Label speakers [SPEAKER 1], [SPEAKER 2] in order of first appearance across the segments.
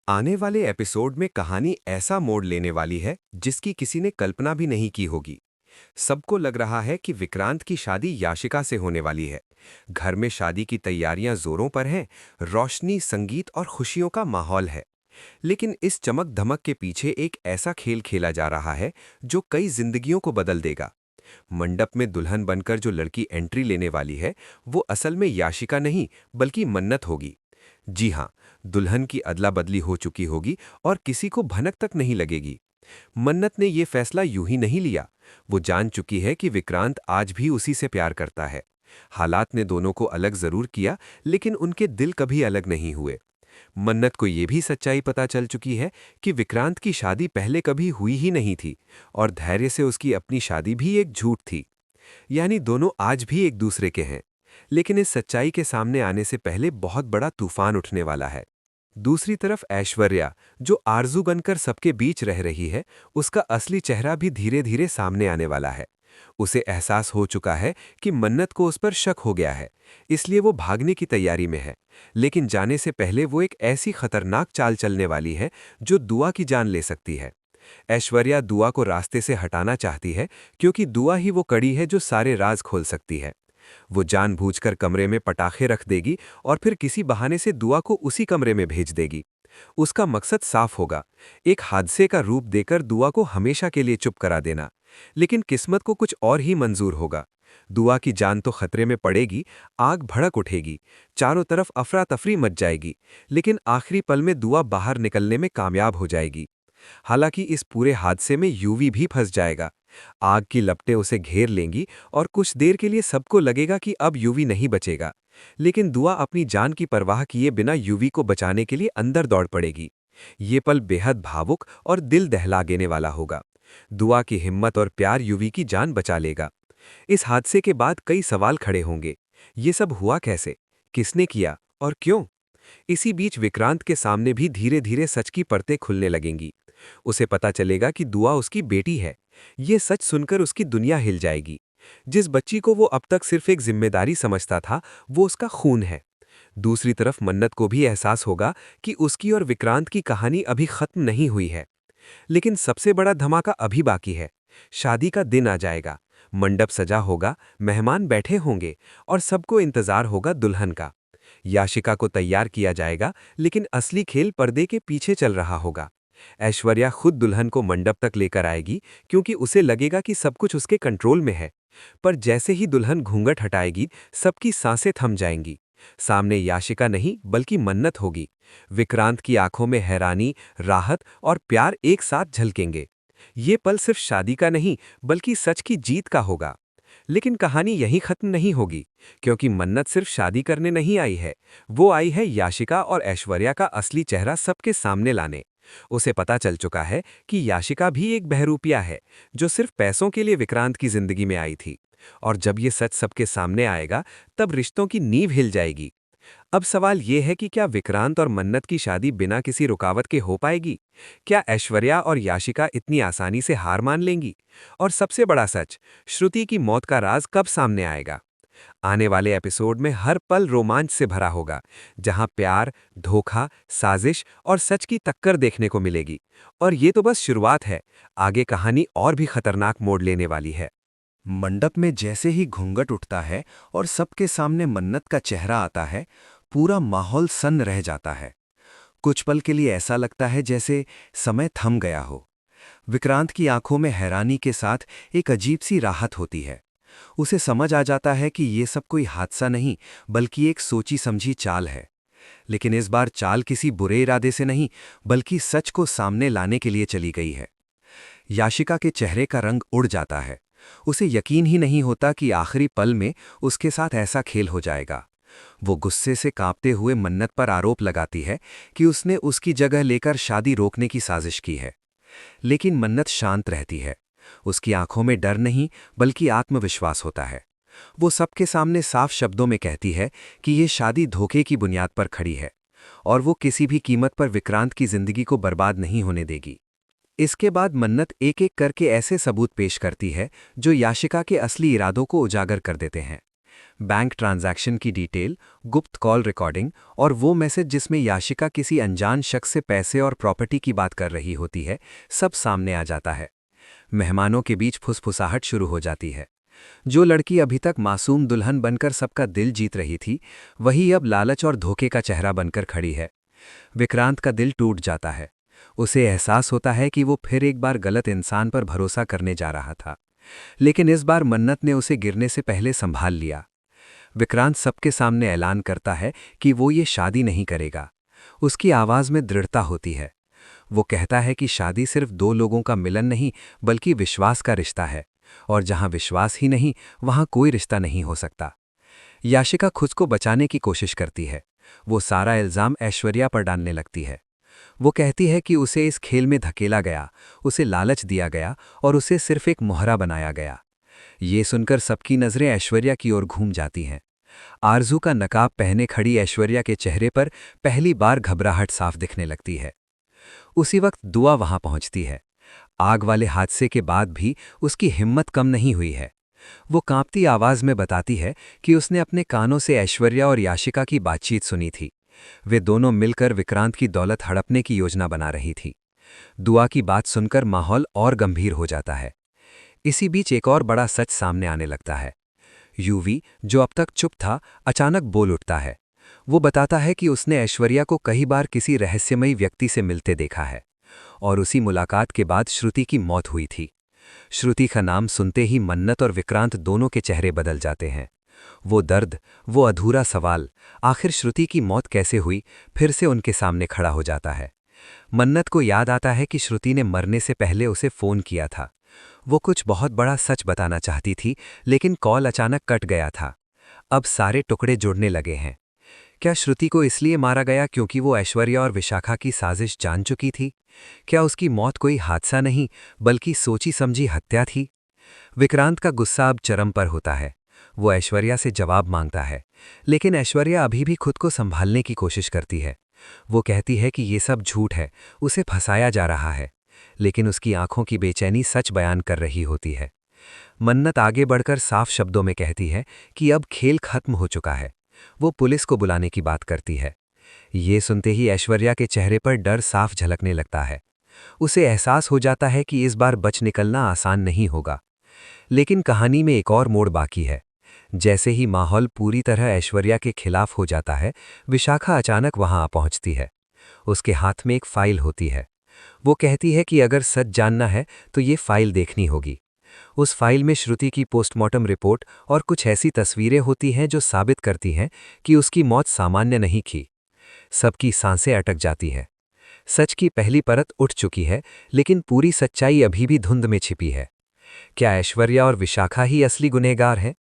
[SPEAKER 1] आने वाले एपिसोड में कहानी ऐसा मोड़ लेने वाली है जिसकी किसी ने कल्पना भी नहीं की होगी। सबको लग रहा है कि विक्रांत की शादी याशिका से होने वाली है। घर में शादी की तैयारियां जोरों पर हैं, रोशनी, संगीत और खुशियों का माहौल है। लेकिन इस चमक धमक के पीछे एक ऐसा खेल खेला जा रहा है जो कई जिंदगियों को बदल देगा। मंडप में दुल्हन बनकर जो लड़की एंट्री लेने वाली है, वो असल में याशिका नहीं बल्कि मन्नत होगी। जी हाँ, दुल्हन की अदला बदली हो चुकी होगी और किसी को भनक तक नहीं लगेगी। मन्नत ने ये फैसला यूं ही नहीं लिया। वो जान चुकी है कि विक्रांत आज भी उसी से प्यार करता है। हालात ने दोनों को अलग जरूर किया, लेकिन उनके दिल कभी अलग नहीं हुए। मन्नत को ये भी सच्चाई पता चल चुकी है कि विक्रांत की शादी पहले कभी हुई ही नहीं थी और धैर्य से उसकी अपनी शादी भी एक झूठ थी। यानी दोनों आज भी एक दूसरे के हैं। लेकिन इस सच्चाई के सामने आने से पहले बहुत बड़ा तूफान उठने वाला है। दूसरी तरफ ऐश्वर्या, जो आरजू बनकर सबके बीच रह रही है, उसका असली चेहरा भी धीरे धीरे सामने आने वाला है। उसे एहसास हो चुका है कि मन्नत को उस पर शक हो गया है, इसलिए वो भागने की तैयारी में है। लेकिन जाने से पहले वो एक ऐसी खतरनाक चाल चलने वाली है जो दुआ की जान ले सकती है। ऐश्वर्या दुआ को रास्ते से हटाना चाहती है, क्योंकि दुआ ही वो कड़ी है जो सारे राज खोल सकती है। वो जानबूझकर कमरे में पटाखे रख देगी और फिर किसी बहाने से दुआ को उसी कमरे में भेज देगी। उसका मकसद साफ होगा, एक हादसे का रूप देकर दुआ को हमेशा के लिए चुप करा देना। लेकिन किस्मत को कुछ और ही मंजूर होगा। दुआ की जान तो खतरे में पड़ेगी, आग भड़क उठेगी, चारों तरफ अफरा तफरी मच जाएगी। लेकिन आखिरी पल में दुआ बाहर निकलने में कामयाब हो जाएगी। हालांकि इस पूरे हादसे में यूवी भी फंस जाएगा। आग की लपटें उसे घेर लेंगी और कुछ देर के लिए सबको लगेगा कि अब यूवी नहीं बचेगा। लेकिन दुआ अपनी जान की परवाह किए बिना यूवी को बचाने के लिए अंदर दौड़ पड़ेगी। ये पल बेहद भावुक और दिल दहला देने वाला होगा। दुआ की हिम्मत और प्यार यूवी की जान बचा लेगा। इस हादसे के बाद कई सवाल खड़े होंगे। ये सब हुआ कैसे, किसने किया और क्यों? इसी बीच विक्रांत के सामने भी धीरे धीरे सच की परतें खुलने लगेंगी। उसे पता चलेगा कि दुआ उसकी बेटी है। ये सच सुनकर उसकी दुनिया हिल जाएगी। जिस बच्ची को वो अब तक सिर्फ एक जिम्मेदारी समझता था, वो उसका खून है। दूसरी तरफ मन्नत को भी एहसास होगा कि उसकी और विक्रांत की कहानी अभी खत्म नहीं हुई है। लेकिन सबसे बड़ा धमाका अभी बाकी है। शादी का दिन आ जाएगा, मंडप सजा होगा, मेहमान बैठे होंगे और सबको इंतजार होगा दुल्हन का। याशिका को तैयार किया जाएगा, लेकिन असली खेल पर्दे के पीछे चल रहा होगा। ऐश्वर्या खुद दुल्हन को मंडप तक लेकर आएगी, क्योंकि उसे लगेगा कि सब कुछ उसके कंट्रोल में है। पर जैसे ही दुल्हन घूंघट हटाएगी, सबकी सांसें थम जाएंगी। सामने याशिका नहीं बल्कि मन्नत होगी। विक्रांत की आंखों में हैरानी, राहत और प्यार एक साथ झलकेंगे। ये पल सिर्फ शादी का नहीं बल्कि सच की जीत का होगा। लेकिन कहानी यहीं खत्म नहीं होगी, क्योंकि मन्नत सिर्फ शादी करने नहीं आई है। वो आई है याशिका और ऐश्वर्या का असली चेहरा सबके सामने लाने। उसे पता चल चुका है कि याशिका भी एक बहरूपिया है, जो सिर्फ पैसों के लिए विक्रांत की जिंदगी में आई थी। और जब ये सच सबके सामने आएगा, तब रिश्तों की नींव हिल जाएगी। अब सवाल ये है कि क्या विक्रांत और मन्नत की शादी बिना किसी रुकावट के हो पाएगी? क्या ऐश्वर्या और याशिका इतनी आसानी से हार मान लेंगी? और सबसे बड़ा सच, श्रुति की मौत का राज कब सामने आएगा? आने वाले एपिसोड में हर पल रोमांच से भरा होगा, जहां प्यार, धोखा, साजिश और सच की टक्कर देखने को मिलेगी। और ये तो बस शुरुआत है, आगे कहानी और भी खतरनाक मोड़ लेने वाली है।
[SPEAKER 2] मंडप में जैसे ही घूंघट उठता है और सबके सामने मन्नत का चेहरा आता है, पूरा माहौल सन्न रह जाता है। कुछ पल के लिए ऐसा लगता है जैसे समय थम गया हो। विक्रांत की आंखों में हैरानी के साथ एक अजीब सी राहत होती है। उसे समझ आ जाता है कि ये सब कोई हादसा नहीं बल्कि एक सोची समझी चाल है। लेकिन इस बार चाल किसी बुरे इरादे से नहीं, बल्कि सच को सामने लाने के लिए चली गई है। याशिका के चेहरे का रंग उड़ जाता है। उसे यकीन ही नहीं होता कि आखिरी पल में उसके साथ ऐसा खेल हो जाएगा। वो गुस्से से कांपते हुए मन्नत पर आरोप लगाती है कि उसने उसकी जगह लेकर शादी रोकने की साजिश की है। लेकिन मन्नत शांत रहती है। उसकी आंखों में डर नहीं बल्कि आत्मविश्वास होता है। वो सबके सामने साफ शब्दों में कहती है कि ये शादी धोखे की बुनियाद पर खड़ी है और वो किसी भी कीमत पर विक्रांत की जिंदगी को बर्बाद नहीं होने देगी। इसके बाद मन्नत एक-एक करके ऐसे सबूत पेश करती है जो याशिका के असली इरादों को उजागर कर देते हैं। बैंक ट्रांजैक्शन की डिटेल, गुप्त कॉल रिकॉर्डिंग और वो मैसेज जिसमें याशिका किसी अनजान शख्स से पैसे और प्रॉपर्टी की बात कर रही होती है, सब सामने आ जाता है। मेहमानों के बीच फुसफुसाहट शुरू हो जाती है। जो लड़की अभी तक मासूम दुल्हन बनकर सबका दिल जीत रही थी, वही अब लालच और धोखे का चेहरा बनकर खड़ी है। विक्रांत का दिल टूट जाता है। उसे एहसास होता है कि वो फिर एक बार गलत इंसान पर भरोसा करने जा रहा था। लेकिन इस बार मन्नत ने उसे गिरने से पहले संभाल लिया। विक्रांत सबके सामने ऐलान करता है कि वो ये शादी नहीं करेगा। उसकी आवाज़ में दृढ़ता होती है। वो कहता है कि शादी सिर्फ दो लोगों का मिलन नहीं, बल्कि विश्वास का रिश्ता है, और जहां विश्वास ही नहीं, वहां कोई रिश्ता नहीं हो सकता। याशिका खुद को बचाने की कोशिश करती है। वो सारा इल्ज़ाम ऐश्वर्या पर डालने लगती है। वो कहती है कि उसे इस खेल में धकेला गया, उसे लालच दिया गया और उसे सिर्फ एक मोहरा बनाया गया। ये सुनकर सबकी नज़रें ऐश्वर्या की ओर घूम जाती हैं। आरज़ू का नकाब पहने खड़ी ऐश्वर्या के चेहरे पर पहली बार घबराहट साफ दिखने लगती है। उसी वक्त दुआ वहां पहुंचती है। आग वाले हादसे के बाद भी उसकी हिम्मत कम नहीं हुई है। वो कांपती आवाज़ में बताती है कि उसने अपने कानों से ऐश्वर्या और याशिका की बातचीत सुनी थी। वे दोनों मिलकर विक्रांत की दौलत हड़पने की योजना बना रही थी। दुआ की बात सुनकर माहौल और गंभीर हो जाता है। इसी बीच एक और बड़ा सच सामने आने लगता है। यूवी, जो अब तक चुप था, अचानक बोल उठता है। वो बताता है कि उसने ऐश्वर्या को कई बार किसी रहस्यमयी व्यक्ति से मिलते देखा है, और उसी मुलाकात के बाद श्रुति की मौत हुई थी। श्रुति का नाम सुनते ही मन्नत और विक्रांत दोनों के चेहरे बदल जाते हैं। वो दर्द, वो अधूरा सवाल, आखिर श्रुति की मौत कैसे हुई, फिर से उनके सामने खड़ा हो जाता है। मन्नत को याद आता है कि श्रुति ने मरने से पहले उसे फ़ोन किया था। वो कुछ बहुत बड़ा सच बताना चाहती थी, लेकिन कॉल अचानक कट गया था। अब सारे टुकड़े जुड़ने लगे हैं। क्या श्रुति को इसलिए मारा गया क्योंकि वो ऐश्वर्या और विशाखा की साजिश जान चुकी थी? क्या उसकी मौत कोई हादसा नहीं, बल्कि सोची समझी हत्या थी? विक्रांत का गुस्सा अब चरम पर होता है। वो ऐश्वर्या से जवाब मांगता है, लेकिन ऐश्वर्या अभी भी खुद को संभालने की कोशिश करती है। वो कहती है कि ये सब झूठ है, उसे फंसाया जा रहा है, लेकिन उसकी आंखों की बेचैनी सच बयान कर रही होती है। मन्नत आगे बढ़कर साफ शब्दों में कहती है कि अब खेल खत्म हो चुका है। वो पुलिस को बुलाने की बात करती है। ये सुनते ही ऐश्वर्या के चेहरे पर डर साफ झलकने लगता है। उसे एहसास हो जाता है कि इस बार बच निकलना आसान नहीं होगा। लेकिन कहानी में एक और मोड़ बाकी है। जैसे ही माहौल पूरी तरह ऐश्वर्या के खिलाफ हो जाता है, विशाखा अचानक वहां आ पहुंचती है। उसके हाथ में एक फाइल होती है। वो कहती है कि अगर सच जानना है तो ये फाइल देखनी होगी। उस फाइल में श्रुति की पोस्टमार्टम रिपोर्ट और कुछ ऐसी तस्वीरें होती हैं जो साबित करती हैं कि उसकी मौत सामान्य नहीं थी। सबकी सांसें अटक जाती हैं। सच की पहली परत उठ चुकी है, लेकिन पूरी सच्चाई अभी भी धुंध में छिपी है। क्या ऐश्वर्या और विशाखा ही असली गुनहगार हैं,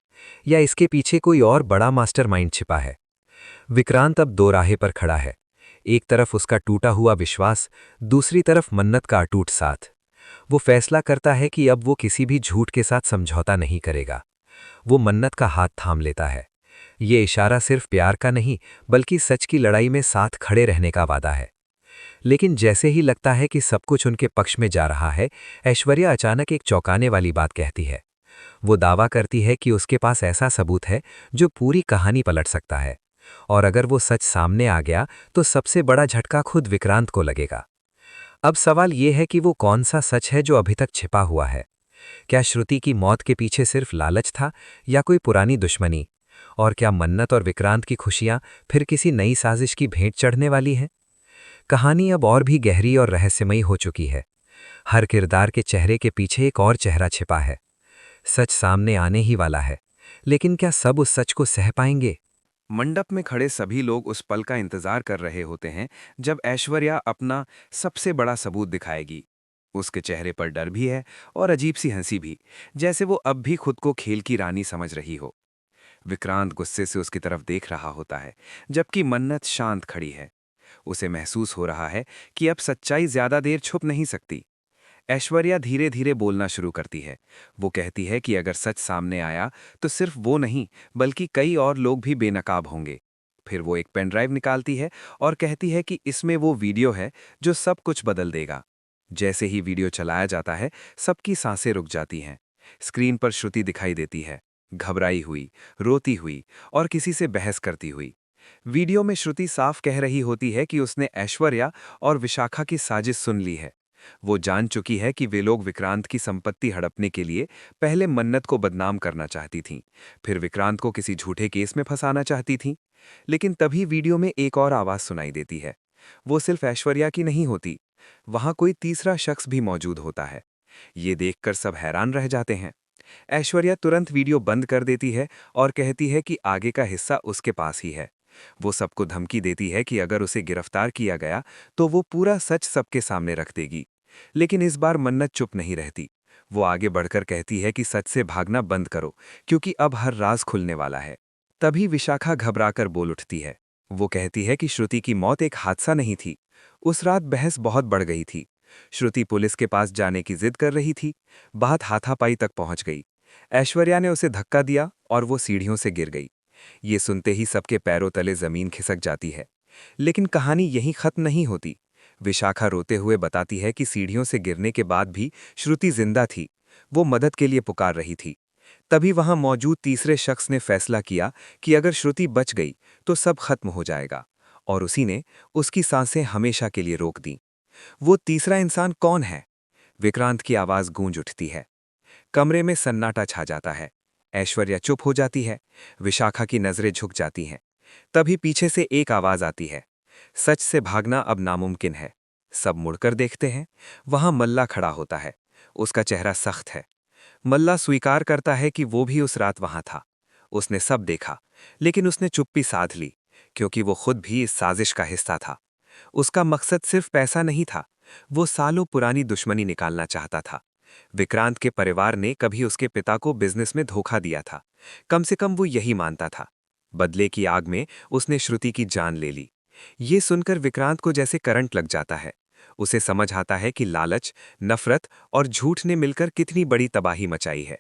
[SPEAKER 2] या इसके पीछे कोई और बड़ा मास्टरमाइंड छिपा है? विक्रांत अब दो राहे पर खड़ा है। एक तरफ उसका टूटा हुआ विश्वास, दूसरी तरफ मन्नत का अटूट साथ। वो फैसला करता है कि अब वो किसी भी झूठ के साथ समझौता नहीं करेगा। वो मन्नत का हाथ थाम लेता है। ये इशारा सिर्फ प्यार का नहीं, बल्कि सच की लड़ाई में साथ खड़े रहने का वादा है। लेकिन जैसे ही लगता है कि सब कुछ उनके पक्ष में जा रहा है, ऐश्वर्या अचानक एक चौंकाने वाली बात कहती है। वो दावा करती है कि उसके पास ऐसा सबूत है जो पूरी कहानी पलट सकता है, और अगर वो सच सामने आ गया तो सबसे बड़ा झटका खुद विक्रांत को लगेगा। अब सवाल ये है कि वो कौन सा सच है जो अभी तक छिपा हुआ है। क्या श्रुति की मौत के पीछे सिर्फ लालच था, या कोई पुरानी दुश्मनी? और क्या मन्नत और विक्रांत की खुशियां फिर किसी नई साजिश की भेंट चढ़ने वाली हैं? कहानी अब और भी गहरी और रहस्यमयी हो चुकी है। हर किरदार के चेहरे के पीछे एक और चेहरा छिपा है। सच सामने आने ही वाला है, लेकिन क्या सब उस सच को सह पाएंगे?
[SPEAKER 1] मंडप में खड़े सभी लोग उस पल का इंतजार कर रहे होते हैं जब ऐश्वर्या अपना सबसे बड़ा सबूत दिखाएगी। उसके चेहरे पर डर भी है और अजीब सी हंसी भी, जैसे वो अब भी खुद को खेल की रानी समझ रही हो। विक्रांत गुस्से से उसकी तरफ देख रहा होता है, जबकि मन्नत शांत खड़ी है। उसे महसूस हो रहा है कि अब सच्चाई ज्यादा देर छुप नहीं सकती। ऐश्वर्या धीरे धीरे बोलना शुरू करती है। वो कहती है कि अगर सच सामने आया तो सिर्फ वो नहीं, बल्कि कई और लोग भी बेनकाब होंगे। फिर वो एक पेन ड्राइव निकालती है और कहती है कि इसमें वो वीडियो है जो सब कुछ बदल देगा। जैसे ही वीडियो चलाया जाता है, सबकी सांसें रुक जाती हैं। स्क्रीन पर श्रुति दिखाई देती है। घबराई हुई, रोती हुई और किसी से बहस करती हुई। वीडियो में श्रुति साफ कह रही होती है कि उसने ऐश्वर्या और विशाखा की साजिश सुन ली है। वो जान चुकी है कि वे लोग विक्रांत की संपत्ति हड़पने के लिए पहले मन्नत को बदनाम करना चाहती थीं, फिर विक्रांत को किसी झूठे केस में फंसाना चाहती थीं। लेकिन तभी वीडियो में एक और आवाज सुनाई देती है। वो सिर्फ ऐश्वर्या की नहीं होती, वहां कोई तीसरा शख्स भी मौजूद होता है। ये देखकर सब हैरान रह जाते हैं। ऐश्वर्या तुरंत वीडियो बंद कर देती है और कहती है कि आगे का हिस्सा उसके पास ही है। वो सबको धमकी देती है कि अगर उसे गिरफ्तार किया गया तो वो पूरा सच सबके सामने रख देगी। लेकिन इस बार मन्नत चुप नहीं रहती। वो आगे बढ़कर कहती है कि सच से भागना बंद करो, क्योंकि अब हर राज खुलने वाला है। तभी विशाखा घबराकर बोल उठती है। वो कहती है कि श्रुति की मौत एक हादसा नहीं थी। उस रात बहस बहुत बढ़ गई थी। श्रुति पुलिस के पास जाने की जिद कर रही थी। बात हाथापाई तक पहुंच गई। ऐश्वर्या ने उसे धक्का दिया और वो सीढ़ियों से गिर गई। ये सुनते ही सबके पैरों तले जमीन खिसक जाती है। लेकिन कहानी यहीं खत्म नहीं होती। विशाखा रोते हुए बताती है कि सीढ़ियों से गिरने के बाद भी श्रुति जिंदा थी। वो मदद के लिए पुकार रही थी। तभी वहां मौजूद तीसरे शख्स ने फैसला किया कि अगर श्रुति बच गई तो सब खत्म हो जाएगा, और उसी ने उसकी सांसें हमेशा के लिए रोक दी। वो तीसरा इंसान कौन है? विक्रांत की आवाज गूंज उठती है। कमरे में सन्नाटा छा जाता है। ऐश्वर्या चुप हो जाती है। विशाखा की नजरें झुक जाती हैं। तभी पीछे से एक आवाज आती है, सच से भागना अब नामुमकिन है। सब मुड़कर देखते हैं। वहां मल्ला खड़ा होता है। उसका चेहरा सख्त है। मल्ला स्वीकार करता है कि वो भी उस रात वहां था। उसने सब देखा, लेकिन उसने चुप्पी साध ली, क्योंकि वो खुद भी इस साजिश का हिस्सा था। उसका मकसद सिर्फ पैसा नहीं था, वो सालों पुरानी दुश्मनी निकालना चाहता था। विक्रांत के परिवार ने कभी उसके पिता को बिजनेस में धोखा दिया था। कम से कम वो यही मानता था। बदले की आग में उसने श्रुति की जान ले ली। ये सुनकर विक्रांत को जैसे करंट लग जाता है। उसे समझ आता है कि लालच, नफरत और झूठ ने मिलकर कितनी बड़ी तबाही मचाई है।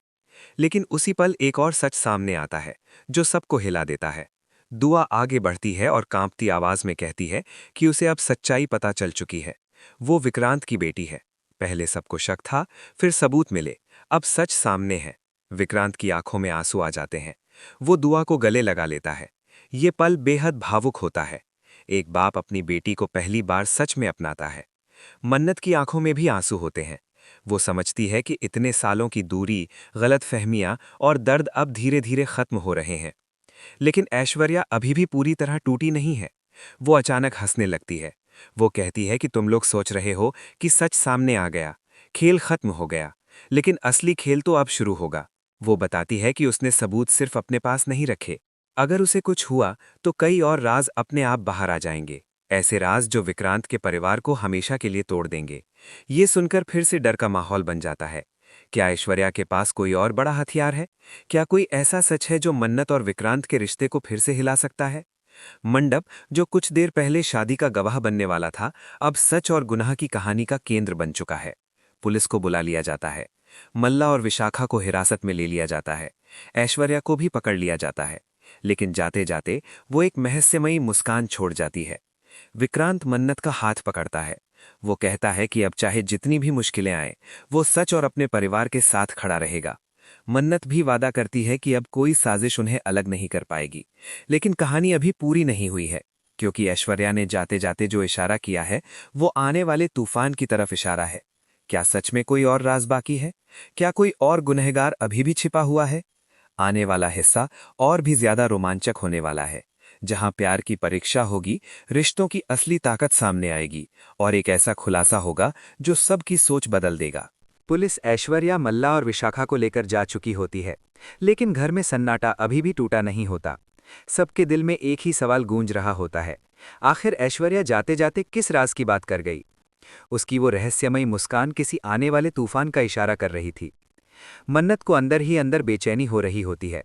[SPEAKER 1] लेकिन उसी पल एक और सच सामने आता है, जो सबको हिला देता है। दुआ आगे बढ़ती है और कांपती आवाज में कहती है कि उसे अब सच्चाई पता चल चुकी है। वो विक्रांत की बेटी है। पहले सबको शक था, फिर सबूत मिले, अब सच सामने है। विक्रांत की आंखों में आंसू आ जाते हैं। वो दुआ को गले लगा लेता है। ये पल बेहद भावुक होता है। एक बाप अपनी बेटी को पहली बार सच में अपनाता है। मन्नत की आंखों में भी आंसू होते हैं। वो समझती है कि इतने सालों की दूरी, गलतफहमियां और दर्द अब धीरे धीरे खत्म हो रहे हैं। लेकिन ऐश्वर्या अभी भी पूरी तरह टूटी नहीं है। वो अचानक हंसने लगती है। वो कहती है कि तुम लोग सोच रहे हो कि सच सामने आ गया, खेल खत्म हो गया, लेकिन असली खेल तो अब शुरू होगा। वो बताती है कि उसने सबूत सिर्फ अपने पास नहीं रखे। अगर उसे कुछ हुआ तो कई और राज अपने आप बाहर आ जाएंगे, ऐसे राज जो विक्रांत के परिवार को हमेशा के लिए तोड़ देंगे। ये सुनकर फिर से डर का माहौल बन जाता है। क्या ऐश्वर्या के पास कोई और बड़ा हथियार है? क्या कोई ऐसा सच है जो मन्नत और विक्रांत के रिश्ते को फिर से हिला सकता है? मंडप, जो कुछ देर पहले शादी का गवाह बनने वाला था, अब सच और गुनाह की कहानी का केंद्र बन चुका है। पुलिस को बुला लिया जाता है। मल्ला और विशाखा को हिरासत में ले लिया जाता है। ऐश्वर्या को भी पकड़ लिया जाता है। लेकिन जाते जाते वो एक रहस्यमयी मुस्कान छोड़ जाती है। विक्रांत मन्नत का हाथ पकड़ता है। वो कहता है कि अब चाहे जितनी भी मुश्किलें आए, वो सच और अपने परिवार के साथ खड़ा रहेगा। मन्नत भी वादा करती है कि अब कोई साजिश उन्हें अलग नहीं कर पाएगी। लेकिन कहानी अभी पूरी नहीं हुई है, क्योंकि ऐश्वर्या ने जाते जाते जो इशारा किया है, वो आने वाले तूफान की तरफ इशारा है। क्या सच में कोई और राज बाकी है? क्या कोई और गुनहगार अभी भी छिपा हुआ है? आने वाला हिस्सा और भी ज्यादा रोमांचक होने वाला है, जहां प्यार की परीक्षा होगी, रिश्तों की असली ताकत सामने आएगी और एक ऐसा खुलासा होगा जो सबकी सोच बदल देगा।
[SPEAKER 2] पुलिस ऐश्वर्या, मल्ला और विशाखा को लेकर जा चुकी होती है, लेकिन घर में सन्नाटा अभी भी टूटा नहीं होता। सबके दिल में एक ही सवाल गूंज रहा होता है, आखिर ऐश्वर्या जाते जाते किस राज की बात कर गई? उसकी वो रहस्यमयी मुस्कान किसी आने वाले तूफान का इशारा कर रही थी। मन्नत को अंदर ही अंदर बेचैनी हो रही होती है।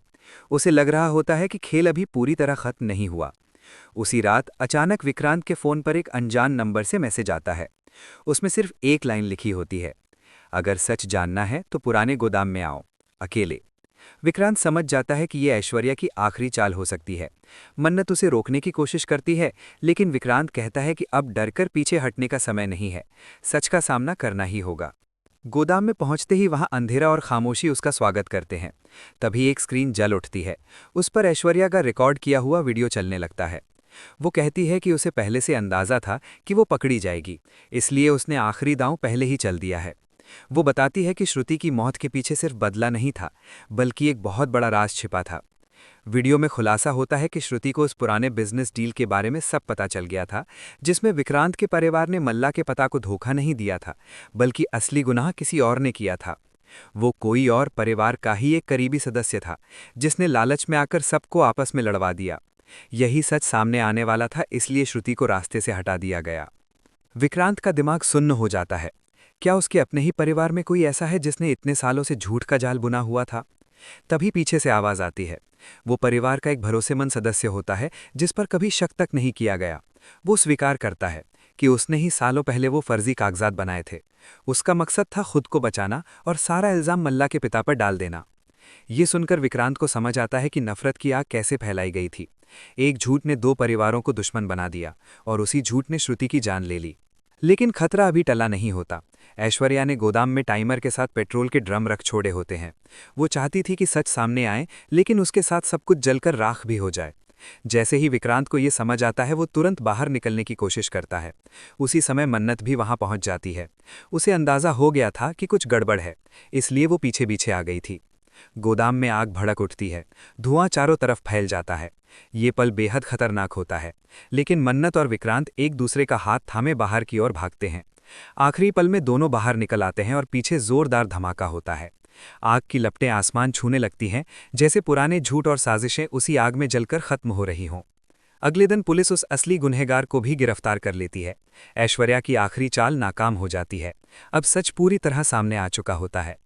[SPEAKER 2] उसे लग रहा होता है कि खेल अभी पूरी तरह खत्म नहीं हुआ। उसी रात अचानक विक्रांत के फोन पर एक अनजान नंबर से मैसेज आता है। उसमें सिर्फ एक लाइन लिखी होती है, अगर सच जानना है तो पुराने गोदाम में आओ, अकेले। विक्रांत समझ जाता है कि यह ऐश्वर्या की आखिरी चाल हो सकती है। मन्नत उसे रोकने की कोशिश करती है, लेकिन विक्रांत कहता है कि अब डरकर पीछे हटने का समय नहीं है, सच का सामना करना ही होगा। गोदाम में पहुंचते ही वहां अंधेरा और खामोशी उसका स्वागत करते हैं। तभी एक स्क्रीन जल उठती है। उस पर ऐश्वर्या का रिकॉर्ड किया हुआ वीडियो चलने लगता है। वो कहती है कि उसे पहले से अंदाजा था कि वो पकड़ी जाएगी, इसलिए उसने आखिरी दांव पहले ही चल दिया है। वो बताती है कि श्रुति की मौत के पीछे सिर्फ बदला नहीं था, बल्कि एक बहुत बड़ा राज छिपा था। वीडियो में खुलासा होता है कि श्रुति को उस पुराने बिजनेस डील के बारे में सब पता चल गया था, जिसमें विक्रांत के परिवार ने मल्ला के पता को धोखा नहीं दिया था, बल्कि असली गुनाह किसी और ने किया था। वो कोई और परिवार का ही एक करीबी सदस्य था, जिसने लालच में आकर सबको आपस में लड़वा दिया। यही सच सामने आने वाला था, इसलिए श्रुति को रास्ते से हटा दिया गया। विक्रांत का दिमाग सुन्न हो जाता है। क्या उसके अपने ही परिवार में कोई ऐसा है जिसने इतने सालों से झूठ का जाल बुना हुआ था? तभी पीछे से आवाज आती है। वो परिवार का एक भरोसेमंद सदस्य होता है, जिस पर कभी शक तक नहीं किया गया। वो स्वीकार करता है कि उसने ही सालों पहले वो फर्जी कागजात बनाए थे। उसका मकसद था खुद को बचाना और सारा इल्जाम मल्ला के पिता पर डाल देना। ये सुनकर विक्रांत को समझ आता है कि नफरत की आग कैसे फैलाई गई थी। एक झूठ ने दो परिवारों को दुश्मन बना दिया और उसी झूठ ने श्रुति की जान ले ली। लेकिन खतरा अभी टला नहीं होता। ऐश्वर्या ने गोदाम में टाइमर के साथ पेट्रोल के ड्रम रख छोड़े होते हैं। वो चाहती थी कि सच सामने आए, लेकिन उसके साथ सब कुछ जलकर राख भी हो जाए। जैसे ही विक्रांत को ये समझ आता है, वो तुरंत बाहर निकलने की कोशिश करता है। उसी समय मन्नत भी वहां पहुंच जाती है। उसे अंदाजा हो गया था कि कुछ गड़बड़ है, इसलिए वो पीछे पीछे आ गई थी। गोदाम में आग भड़क उठती है। धुआं चारों तरफ फैल जाता है। ये पल बेहद खतरनाक होता है, लेकिन मन्नत और विक्रांत एक दूसरे का हाथ थामे बाहर की ओर भागते हैं। आखिरी पल में दोनों बाहर निकल आते हैं और पीछे जोरदार धमाका होता है। आग की लपटें आसमान छूने लगती हैं, जैसे पुराने झूठ और साजिशें उसी आग में जलकर खत्म हो रही हों। अगले दिन पुलिस उस असली गुनहगार को भी गिरफ्तार कर लेती है। ऐश्वर्या की आखिरी चाल नाकाम हो जाती है। अब सच पूरी तरह सामने आ चुका होता है।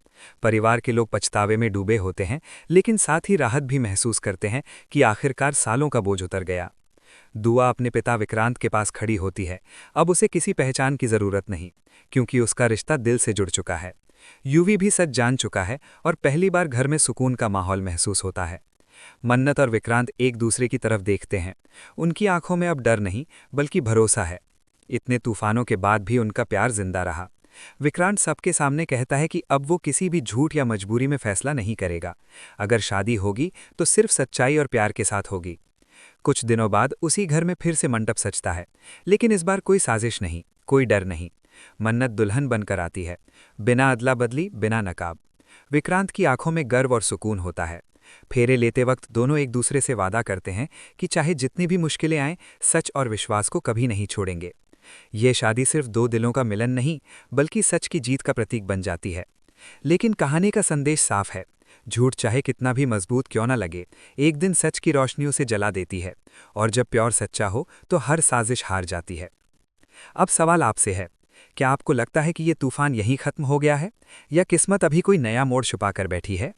[SPEAKER 2] परिवार के लोग पछतावे में डूबे होते हैं, लेकिन साथ ही राहत भी महसूस करते हैं कि आखिरकार सालों का बोझ उतर गया। दुआ अपने पिता विक्रांत के पास खड़ी होती है। अब उसे किसी पहचान की जरूरत नहीं, क्योंकि उसका रिश्ता दिल से जुड़ चुका है। यूवी भी सच जान चुका है और पहली बार घर में सुकून का माहौल महसूस होता है। मन्नत और विक्रांत एक दूसरे की तरफ देखते हैं। उनकी आंखों में अब डर नहीं, बल्कि भरोसा है। इतने तूफानों के बाद भी उनका प्यार जिंदा रहा। विक्रांत सबके सामने कहता है कि अब वो किसी भी झूठ या मजबूरी में फैसला नहीं करेगा। अगर शादी होगी तो सिर्फ सच्चाई और प्यार के साथ होगी। कुछ दिनों बाद उसी घर में फिर से मंडप सजता है, लेकिन इस बार कोई साजिश नहीं, कोई डर नहीं। मन्नत दुल्हन बनकर आती है, बिना अदला बदली, बिना नकाब। विक्रांत की आंखों में गर्व और सुकून होता है। फेरे लेते वक्त दोनों एक दूसरे से वादा करते हैं कि चाहे जितनी भी मुश्किलें आएं, सच और विश्वास को कभी नहीं छोड़ेंगे। ये शादी सिर्फ दो दिलों का मिलन नहीं, बल्कि सच की जीत का प्रतीक बन जाती है। लेकिन कहानी का संदेश साफ है। झूठ चाहे कितना भी मजबूत क्यों न लगे, एक दिन सच की रोशनी उसे जला देती है। और जब प्यार सच्चा हो तो हर साजिश हार जाती है। अब सवाल आपसे है, क्या आपको लगता है कि ये तूफान यहीं खत्म हो गया है, या किस्मत अभी कोई नया मोड़ छुपा कर बैठी है?